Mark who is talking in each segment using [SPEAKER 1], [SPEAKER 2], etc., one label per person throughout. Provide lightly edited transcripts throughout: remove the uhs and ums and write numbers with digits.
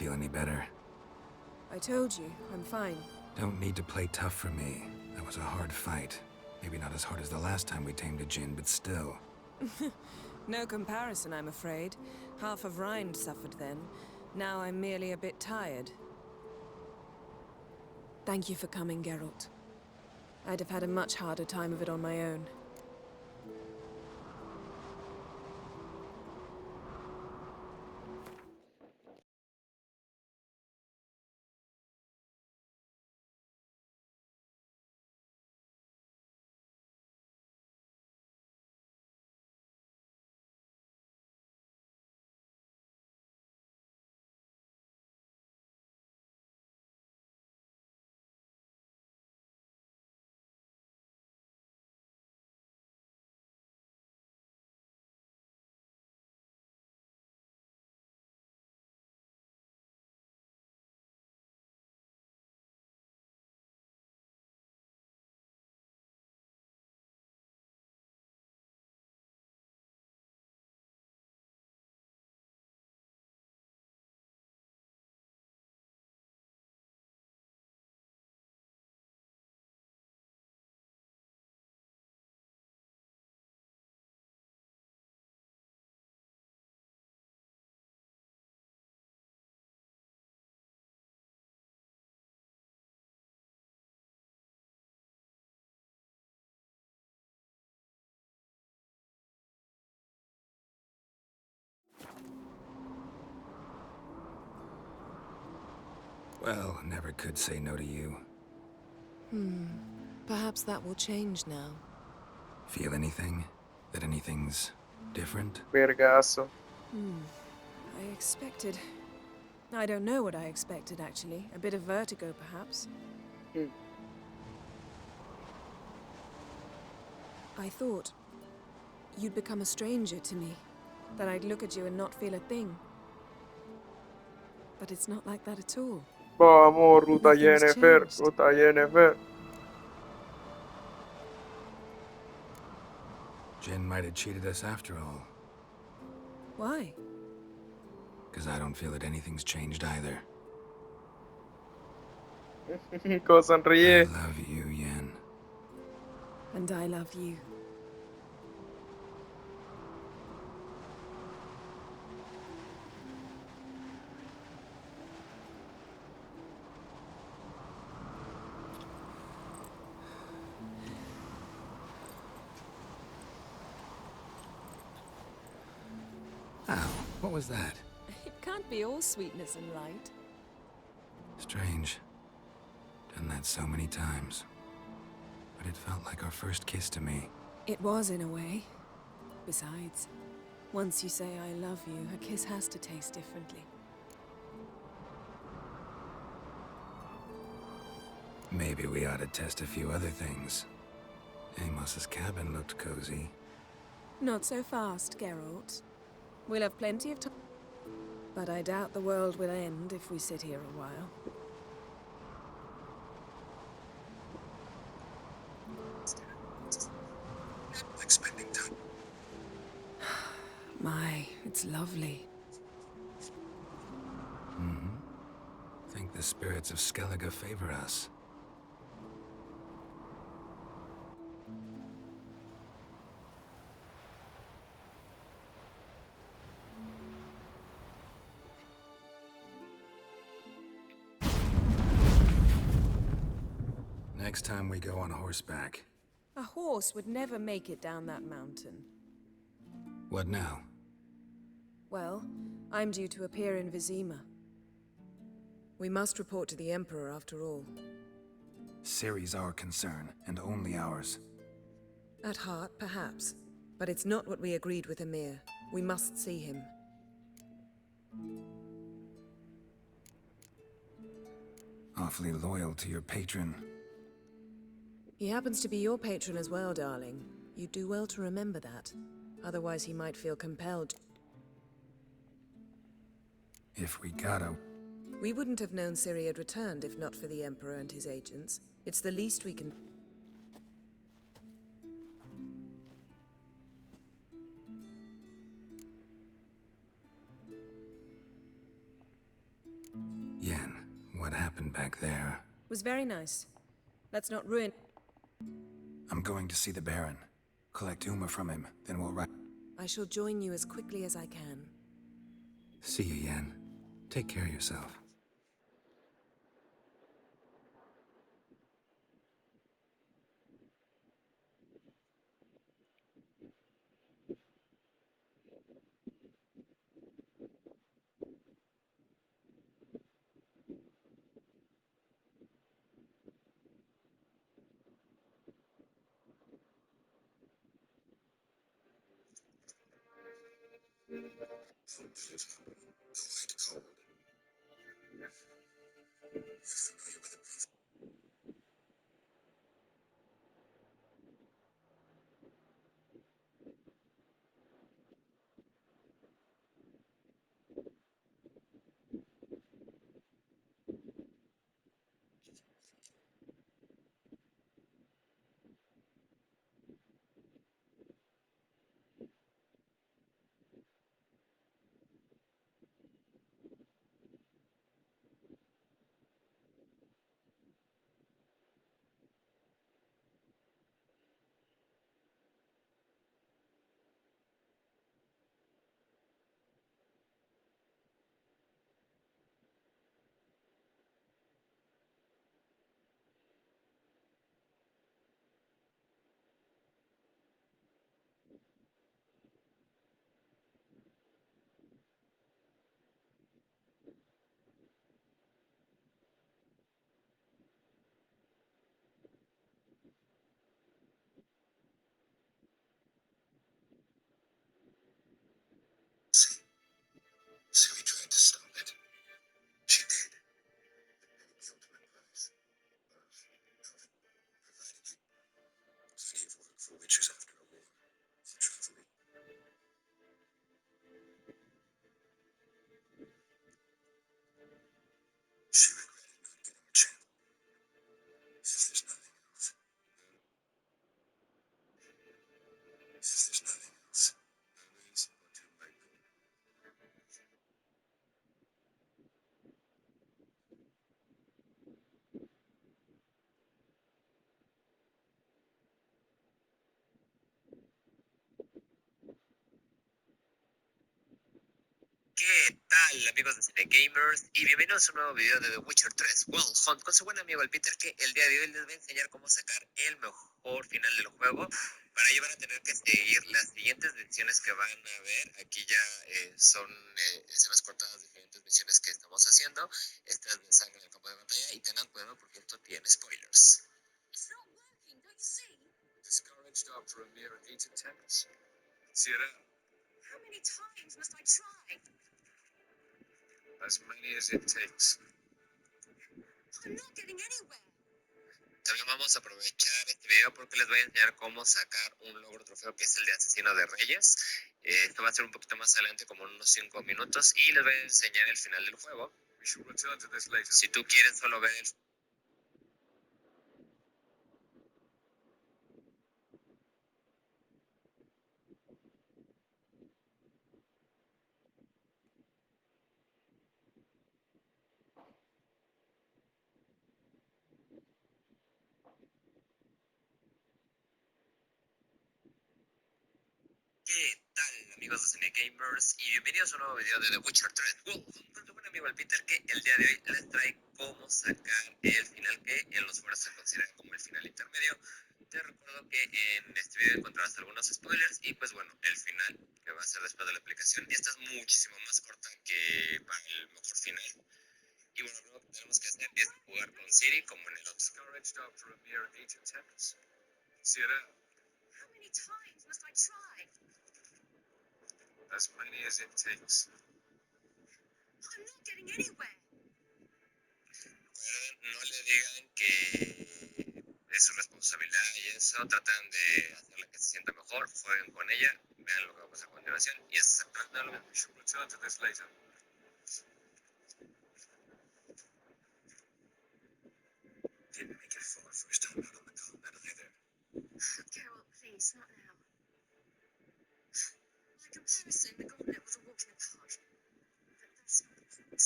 [SPEAKER 1] feel any better.
[SPEAKER 2] I told you, I'm fine.
[SPEAKER 1] Don't need to play tough for me. That was a hard fight. Maybe not as hard as the last time we tamed a djinn, but still.
[SPEAKER 2] No comparison, I'm afraid. Half of Rind suffered then. Now I'm merely a bit tired. Thank you for coming, Geralt. I'd have had a much harder time of it on my own.
[SPEAKER 1] Well, never could say no to you.
[SPEAKER 2] Perhaps that will change now.
[SPEAKER 1] Feel anything? That anything's different?
[SPEAKER 3] Vergazo.
[SPEAKER 2] I expected... I don't know what I expected, actually. A bit of vertigo, perhaps.
[SPEAKER 3] Hmm.
[SPEAKER 2] I thought you'd become a stranger to me. That I'd look at you and not feel a thing. But it's not like that at all.
[SPEAKER 3] Vamos, ruta
[SPEAKER 2] Nothing's
[SPEAKER 3] Yennefer,
[SPEAKER 2] changed.
[SPEAKER 3] ruta Yennefer.
[SPEAKER 1] Jinn might have cheated us after all.
[SPEAKER 2] Why?
[SPEAKER 1] Because I don't feel that anything's changed either.
[SPEAKER 3] Como
[SPEAKER 1] I
[SPEAKER 3] sonríe.
[SPEAKER 1] love you, Yen.
[SPEAKER 2] And I love you.
[SPEAKER 1] Ow, what was that?
[SPEAKER 2] It can't be all sweetness and light.
[SPEAKER 1] Strange. Done that so many times. But it felt like our first kiss to me.
[SPEAKER 2] It was, in a way. Besides, once you say I love you, a kiss has to taste differently.
[SPEAKER 1] Maybe we ought to test a few other things. Amos's cabin looked cozy.
[SPEAKER 2] Not so fast, Geralt. We'll have plenty of time. But I doubt the world will end if we sit here a while.
[SPEAKER 1] Expecting time.
[SPEAKER 2] My, it's lovely.
[SPEAKER 1] Think the spirits of Skellige favor us. Next time we go on horseback.
[SPEAKER 2] A horse would never make it down that mountain.
[SPEAKER 1] What now?
[SPEAKER 2] Well, I'm due to appear in Vizima. We must report to the Emperor after all.
[SPEAKER 1] Ciri's our concern, and only ours.
[SPEAKER 2] At heart, perhaps. But it's not what we agreed with Emir. We must see him.
[SPEAKER 1] Awfully loyal to your patron.
[SPEAKER 2] He happens to be your patron as well, darling. You'd do well to remember that. Otherwise, he might feel compelled.
[SPEAKER 1] If we gotta.
[SPEAKER 2] We wouldn't have known Ciri had returned if not for the Emperor and his agents. It's the least we can...
[SPEAKER 1] back there.
[SPEAKER 2] Was very nice. Let's not ruin...
[SPEAKER 1] I'm going to see the Baron. Collect Uma from him, then we'll ride.
[SPEAKER 2] I shall join you as quickly as I can.
[SPEAKER 1] See you, Yen. Take care of yourself. Ciri tried to stop it. She did. The ultimate prize of plenty of work for witchers after a war. The traveling. She regretted not getting her chance. Says there's nothing else. Says there's nothing else. Always or to Michael.
[SPEAKER 4] ¿Qué tal, amigos de Cine Gamers? Y bienvenidos a un nuevo video de The Witcher 3 Wild Hunt con su buen amigo el Peter, que el día de hoy les voy a enseñar cómo sacar el mejor final del juego. Para ello van a tener que seguir las siguientes misiones que van a ver. Aquí ya son escenas cortadas de diferentes misiones que estamos haciendo. Esta es de sangre en el campo de batalla y tengan cuidado porque esto tiene spoilers.
[SPEAKER 5] It's not working, don't you see?
[SPEAKER 4] Discouraged after a mere 8 attempts. Sierra,
[SPEAKER 5] How many times must I try?
[SPEAKER 4] as many as it takes.
[SPEAKER 5] I'm not getting anywhere.
[SPEAKER 4] También vamos a aprovechar este video porque les voy a enseñar cómo sacar un logro trofeo que es el de asesino de reyes. Esto va a ser un poquito más adelante, como en unos 5 minutos, y les voy a enseñar el final del juego. Si tú quieres solo ver el... ¿Qué tal, amigos de Cine Gamers? Y bienvenidos a un nuevo video de The Witcher 3 Wild Hunt con tu buen amigo el Peter, que el día de hoy les trae cómo sacar el final que en los foros se considera como el final intermedio. Te recuerdo que en este video encontrarás algunos spoilers y pues bueno, el final que va a ser después de la aplicación. Esta es muchísimo más corta que para el mejor final. Y bueno, lo que tenemos que hacer es jugar con Ciri como en el otro. Sierra,
[SPEAKER 5] How many times must I try?
[SPEAKER 4] as many as it takes.
[SPEAKER 5] I'm not getting anywhere.
[SPEAKER 4] Recuerden, no le digan que es su responsabilidad y eso, tratan de hacerla que se sienta mejor, jueguen con ella, vean lo que va a pasar a continuación y es exactamente lo mismo. Return to this later. Didn't make it far first time out on the continent either.
[SPEAKER 5] Carol, please, not now. By comparison, the gauntlet was a walk in the park. But It's not important.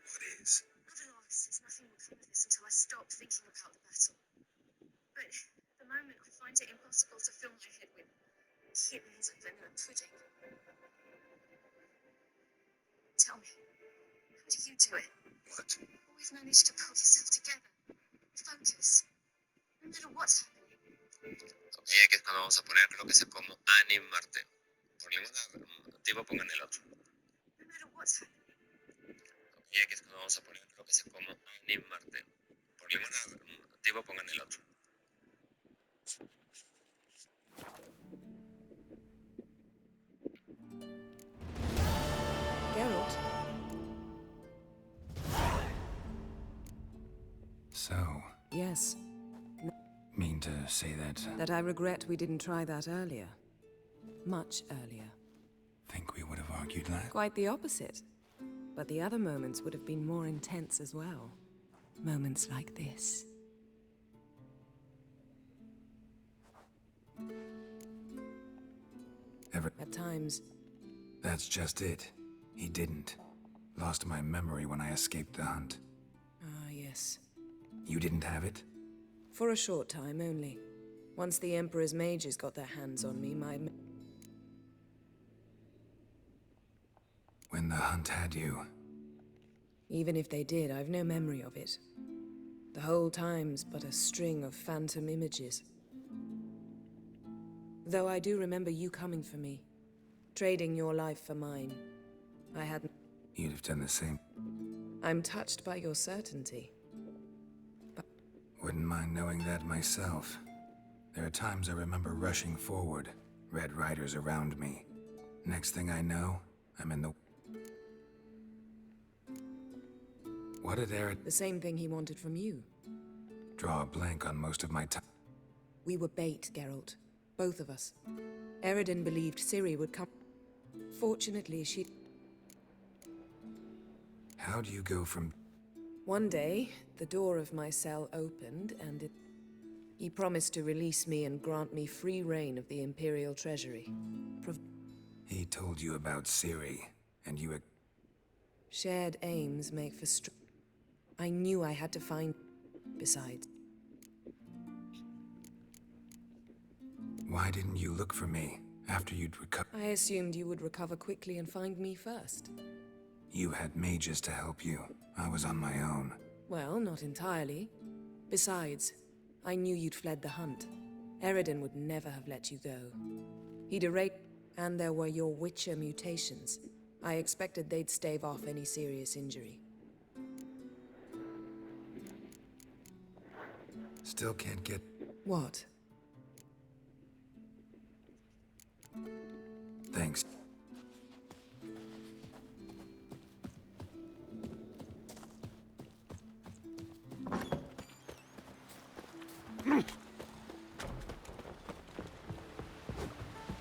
[SPEAKER 4] What is?
[SPEAKER 5] Other lives, there's nothing will come of this until I stop thinking about the battle. But at the moment, I find it impossible to fill my head with kittens and vanilla pudding. Tell me, how do you do it?
[SPEAKER 4] What?
[SPEAKER 5] Always manage to pull yourself together. Focus. No matter what's happening.
[SPEAKER 4] Ok, aquí es cuando vamos a poner lo que sea como animarte. Por ningún motivo pongan el otro.
[SPEAKER 5] No matter what's happening.
[SPEAKER 4] Ok, aquí es cuando vamos a poner lo que sea como animarte. Por ningún motivo pongan el otro.
[SPEAKER 2] Geralt,
[SPEAKER 1] So,
[SPEAKER 2] yes,
[SPEAKER 1] mean to say
[SPEAKER 2] that I regret we didn't try that earlier. Much earlier.
[SPEAKER 1] think we would have argued last?
[SPEAKER 2] Quite the opposite. But the other moments would have been more intense as well. Moments like this.
[SPEAKER 1] Ever?
[SPEAKER 2] At times,
[SPEAKER 1] That's just it. He didn't. Lost my memory when I escaped the hunt.
[SPEAKER 2] ah, yes.
[SPEAKER 1] You didn't have it?
[SPEAKER 2] For a short time only. Once the Emperor's mages got their hands on me,
[SPEAKER 1] When the hunt had you.
[SPEAKER 2] even if they did, I've no memory of it. The whole time's but a string of phantom images. Though I do remember you coming for me, trading your life for mine. I hadn't.
[SPEAKER 1] You'd have done the same.
[SPEAKER 2] I'm touched by your certainty.
[SPEAKER 1] Wouldn't mind knowing that myself. There are times I remember rushing forward, Red Riders around me. Next thing I know, I'm in the... What did Eric
[SPEAKER 2] The same thing he wanted from you.
[SPEAKER 1] draw a blank on most of my time?
[SPEAKER 2] We were bait, Geralt. Both of us. Eridan believed Ciri would come. Fortunately, she...
[SPEAKER 1] How do you go from...
[SPEAKER 2] One day, the door of my cell opened, and he promised to release me and grant me free reign of the Imperial Treasury.
[SPEAKER 1] He told you about Ciri, and you...
[SPEAKER 2] Shared aims make for I knew I had to find... Besides,
[SPEAKER 1] Why didn't you look for me after you'd recovered?
[SPEAKER 2] I assumed you would recover quickly and find me first.
[SPEAKER 1] You had mages to help you. I was on my own.
[SPEAKER 2] Well, not entirely. Besides, I knew you'd fled the hunt. Eridan would never have let you go. He'd erased... And there were your Witcher mutations. I expected they'd stave off any serious injury.
[SPEAKER 1] Still can't get...
[SPEAKER 2] What?
[SPEAKER 1] Thanks.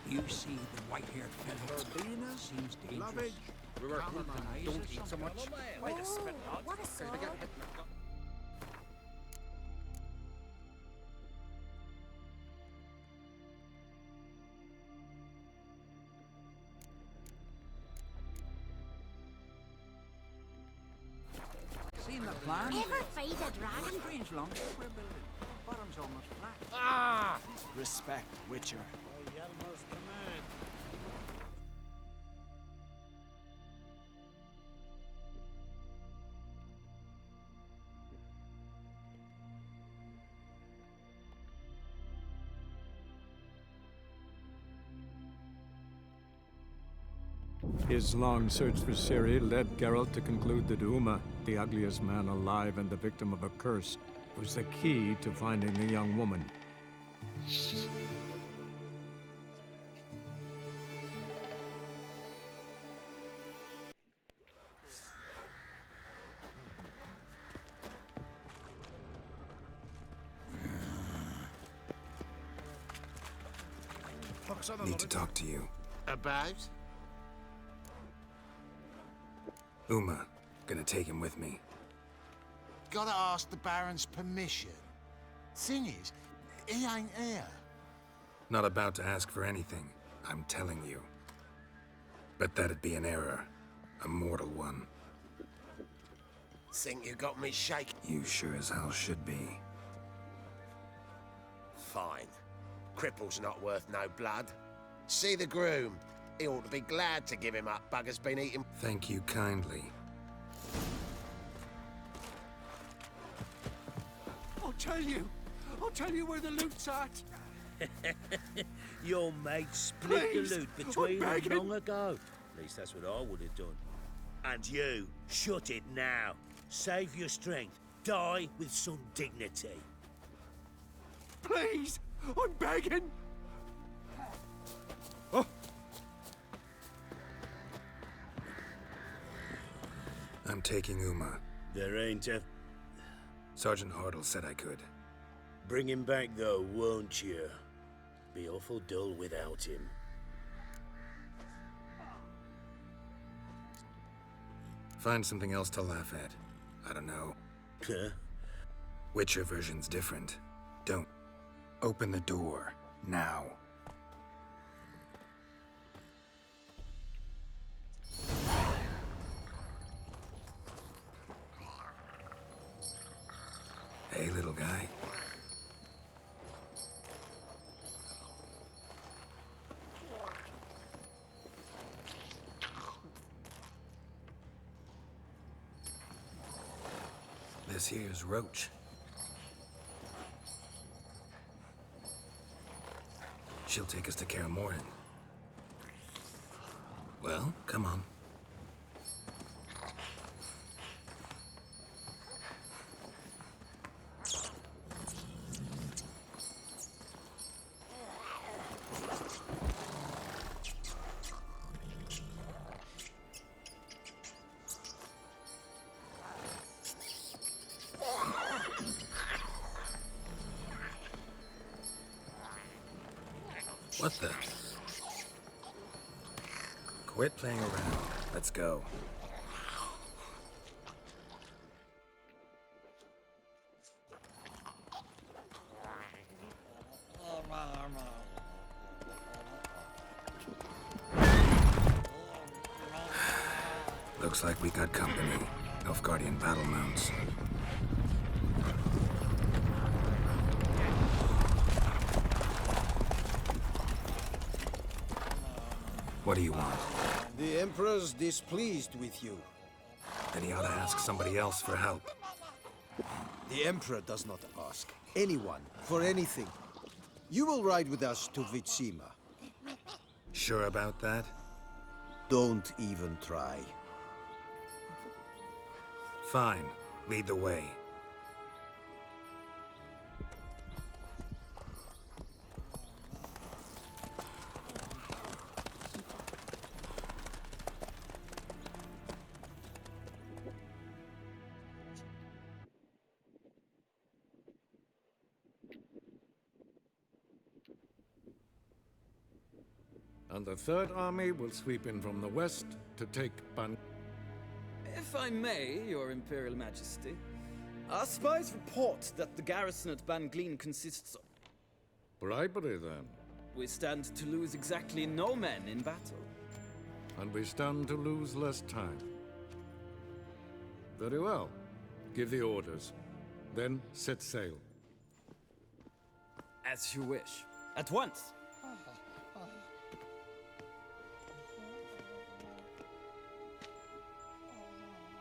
[SPEAKER 6] You see the white-haired fellow seems dangerous.
[SPEAKER 7] We were don't eat so much.
[SPEAKER 5] What a song.
[SPEAKER 6] Seen the plan?
[SPEAKER 5] Ever feed a dragon?
[SPEAKER 6] Strange long we're building. Bottom's almost flat.
[SPEAKER 7] Ah!
[SPEAKER 8] Respect, Witcher.
[SPEAKER 9] His long search for Ciri led Geralt to conclude that Uma, the ugliest man alive and the victim of a curse, was the key to finding the young woman.
[SPEAKER 1] Need to talk to you.
[SPEAKER 7] About?
[SPEAKER 1] Uma, gonna take him with me.
[SPEAKER 7] Gotta ask the Baron's permission. Thing is, he ain't here.
[SPEAKER 1] Not about to ask for anything, I'm telling you. But that'd be an error. A mortal one.
[SPEAKER 8] Think you got me shaking?
[SPEAKER 1] You sure as hell should be.
[SPEAKER 8] Fine. Cripple's not worth no blood. See the groom. He ought to be glad to give him up. Bugger's been eating.
[SPEAKER 1] Thank you kindly.
[SPEAKER 6] I'll tell you where the loot's at.
[SPEAKER 10] Your mate split
[SPEAKER 6] Please,
[SPEAKER 10] the loot between
[SPEAKER 6] I'm
[SPEAKER 10] them
[SPEAKER 6] begging.
[SPEAKER 10] long ago. At least that's what I would have done. And you, shut it now. Save your strength. Die with some dignity.
[SPEAKER 6] Please, I'm begging.
[SPEAKER 1] I'm taking Uma.
[SPEAKER 10] There ain't a...
[SPEAKER 1] Sergeant Hartle said I could.
[SPEAKER 10] Bring him back, though, won't you? Be awful dull without him.
[SPEAKER 1] Find something else to laugh at. I don't know.
[SPEAKER 10] Huh?
[SPEAKER 1] Witcher version's different. Don't. Open the door. Now. Hey, little guy. This here's Roach. She'll take us to Kaer Morhen. Well, come on. What the? Quit playing around. Let's go. Looks like we got company. Nilfgaardian battle mounts. What do you want?
[SPEAKER 11] The Emperor's displeased with you.
[SPEAKER 1] Then he ought to ask somebody else for help.
[SPEAKER 11] The Emperor does not ask anyone for anything. You will ride with us to Vitsima.
[SPEAKER 1] Sure about that?
[SPEAKER 11] Don't even try.
[SPEAKER 1] Fine. Lead the way.
[SPEAKER 9] And the Third Army will sweep in from the west to take Ban...
[SPEAKER 12] If I may, Your Imperial Majesty, our spies report that the garrison at Ban Glean consists of...
[SPEAKER 9] Bribery, then.
[SPEAKER 12] We stand to lose exactly no men in battle.
[SPEAKER 9] And we stand to lose less time. Very well. Give the orders. Then set sail.
[SPEAKER 12] As you wish. At once.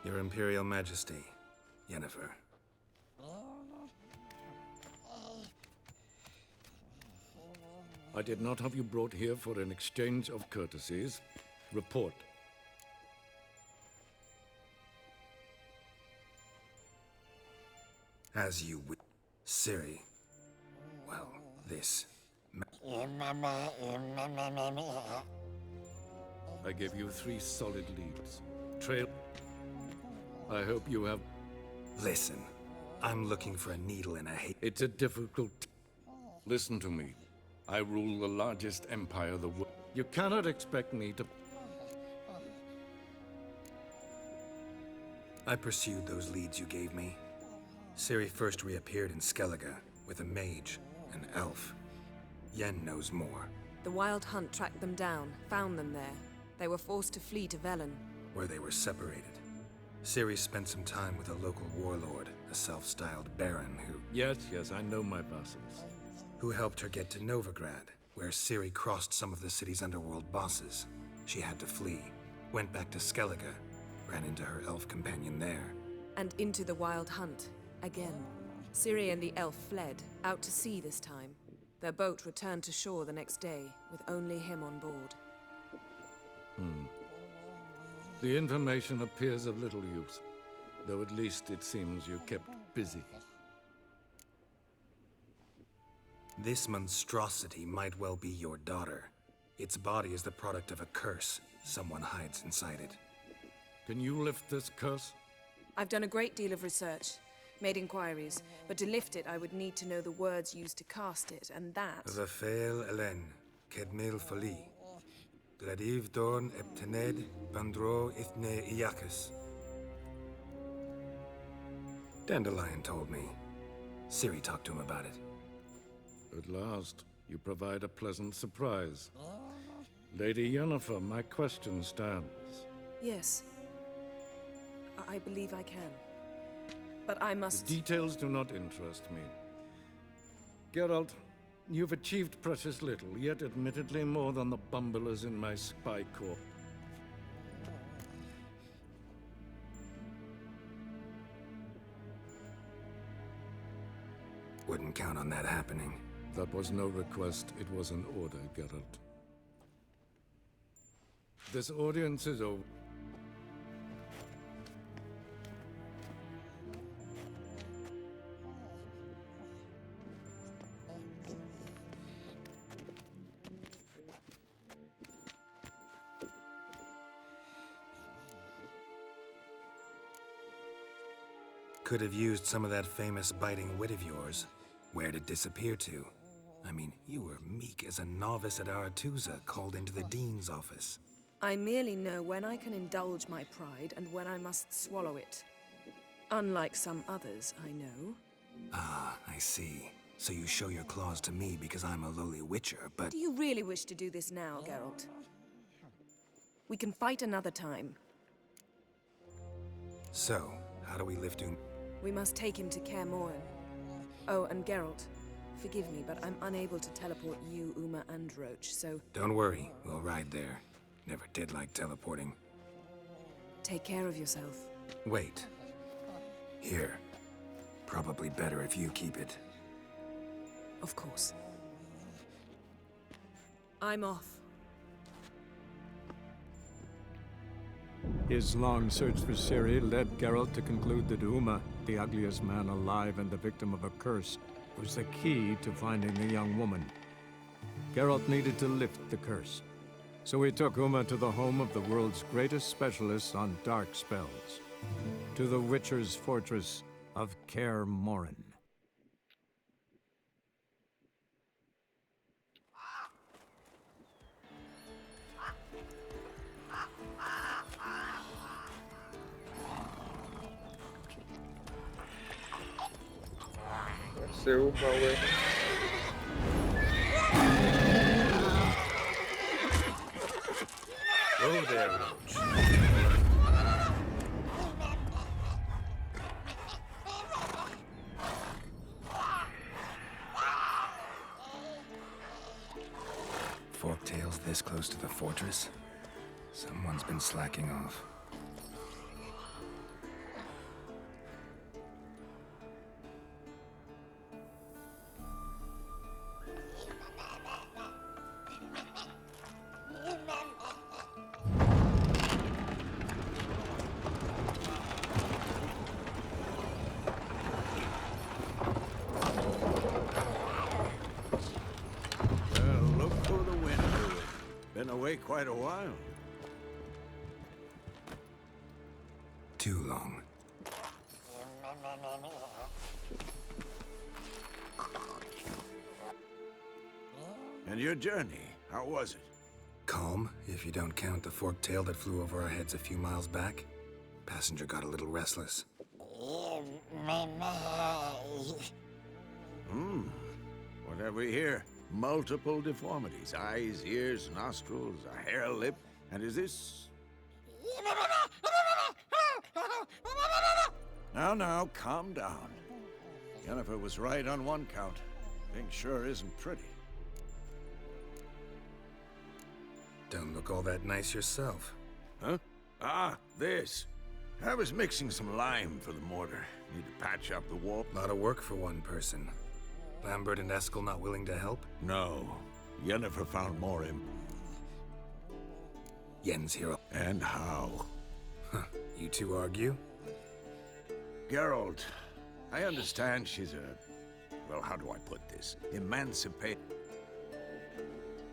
[SPEAKER 1] Your Imperial Majesty, Yennefer.
[SPEAKER 9] I did not have you brought here for an exchange of courtesies. Report.
[SPEAKER 1] As you wi- Ciri. Well, this.
[SPEAKER 9] I gave you 3 solid leads. Trail. I hope you have...
[SPEAKER 1] Listen, I'm looking for a needle in a hay.
[SPEAKER 9] It's a difficult... Listen to me. I rule the largest empire the world. You cannot expect me to...
[SPEAKER 1] I pursued those leads you gave me. Ciri first reappeared in Skellige with a mage, an elf. Yen knows more.
[SPEAKER 2] The Wild Hunt tracked them down, found them there. They were forced to flee to Velen.
[SPEAKER 1] where they were separated. Ciri spent some time with a local warlord, a self-styled baron who...
[SPEAKER 9] Yes, I know my vassals.
[SPEAKER 1] Who helped her get to Novigrad, where Ciri crossed some of the city's underworld bosses. She had to flee, went back to Skellige, ran into her elf companion there.
[SPEAKER 2] And into the Wild Hunt, again. Ciri and the elf fled, out to sea this time. Their boat returned to shore the next day, with only him on board.
[SPEAKER 9] The information appears of little use, though at least it seems you kept busy.
[SPEAKER 1] This monstrosity might well be your daughter. Its body is the product of a curse. Someone hides inside it.
[SPEAKER 9] Can you lift this curse?
[SPEAKER 2] I've done a great deal of research, made inquiries, but to lift it I would need to know the words used to cast it, and that...
[SPEAKER 1] Vafael Elen, Kedmil Fali. Gladiv Dorn Eptened Bandro Ithne Iacus. Dandelion told me. Ciri talked to him about it.
[SPEAKER 9] At last, you provide a pleasant surprise. Lady Yennefer, my question stands.
[SPEAKER 2] Yes. I believe I can. But I must...
[SPEAKER 9] The details do not interest me. Geralt, you've achieved precious little, yet admittedly more than the bumblers in my spy corps.
[SPEAKER 1] Wouldn't count on that happening.
[SPEAKER 9] That was no request, it was an order, Geralt. This audience is over.
[SPEAKER 1] Could have used some of that famous biting wit of yours. Where'd it disappear to? I mean, you were meek as a novice at Aretuza, called into the Dean's office.
[SPEAKER 2] I merely know when I can indulge my pride and when I must swallow it. Unlike some others, I know.
[SPEAKER 1] Ah, I see. So you show your claws to me because I'm a lowly witcher, but...
[SPEAKER 2] Do you really wish to do this now, Geralt? We can fight another time.
[SPEAKER 1] So, how do we lift Doom?
[SPEAKER 2] We must take him to Kaer Morhen. Oh, and Geralt, forgive me, but I'm unable to teleport you, Uma, and Roach, so...
[SPEAKER 1] Don't worry, we'll ride there. Never did like teleporting.
[SPEAKER 2] Take care of yourself.
[SPEAKER 1] Wait. Here. Probably better if you keep it.
[SPEAKER 2] Of course. I'm off.
[SPEAKER 9] His long search for Ciri led Geralt to conclude that Uma, the ugliest man alive and the victim of a curse, was the key to finding the young woman. Geralt needed to lift the curse, so he took Uma to the home of the world's greatest specialists on dark spells, to the Witcher's fortress of Kaer Morhen.
[SPEAKER 3] Se Uma, güey.
[SPEAKER 10] Oh, there, Roach.
[SPEAKER 1] Forktails this close to the fortress? Someone's been slacking off.
[SPEAKER 11] Quite a while.
[SPEAKER 1] Too long.
[SPEAKER 11] And your journey, how was it?
[SPEAKER 1] Calm, if you don't count the forked tail that flew over our heads a few miles back. Passenger got a little restless.
[SPEAKER 11] What have we here? Multiple deformities. Eyes, ears, nostrils, a hair lip. And is this... Now, calm down. Yennefer was right on one count. Thing sure isn't pretty.
[SPEAKER 1] Don't look all that nice yourself.
[SPEAKER 13] Huh? Ah, this. I was mixing some lime for the mortar. Need to patch up the wall.
[SPEAKER 1] Lot of work for one person. Lambert and Eskel not willing to help?
[SPEAKER 13] No. Yennefer found more
[SPEAKER 1] Yen's hero.
[SPEAKER 13] And how?
[SPEAKER 1] Huh. You two argue?
[SPEAKER 13] Geralt, I understand she's a... Well, how do I put this? Emancipate...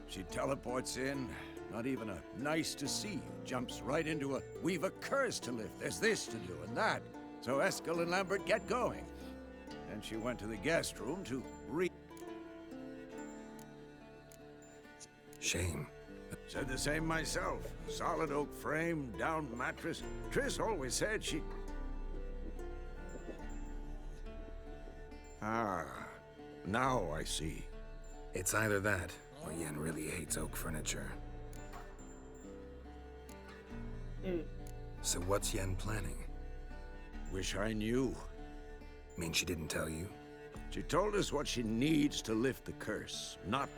[SPEAKER 11] She teleports in, not even a nice to see you, jumps right into a we've a curse to lift, there's this to do and that. So Eskel and Lambert get going. Then she went to the guest room to
[SPEAKER 1] Shame.
[SPEAKER 13] Said the same myself. Solid oak frame, down mattress. Triss always said she... Ah, now I see.
[SPEAKER 1] It's either that, or Yen really hates oak furniture. So what's Yen planning?
[SPEAKER 11] Wish I knew.
[SPEAKER 1] Mean she didn't tell you?
[SPEAKER 11] She told us what she needs to lift the curse, not